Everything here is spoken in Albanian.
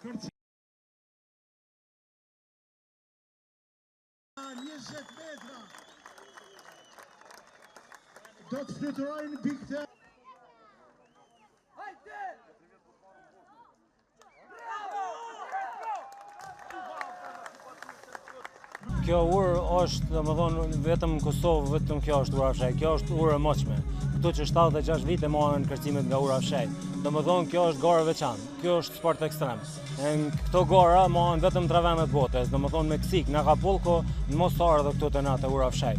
20 metra. Do të fluturojnë pikë. Kjo urë është, domethënë, vetëm në Kosovë, vetëm kjo është ura fshej. Kjo është urë e moçme. Këtu që 76 vite mohen kërcimet nga ura fshej. Domethënë, kjo është garë veçantë. Kjo është sport ekstrem. Këto gara mohen vetëm 3 vende të botës, domethënë Meksik, në Acapulco, në Mostar dhe këtu te natë ura fshej.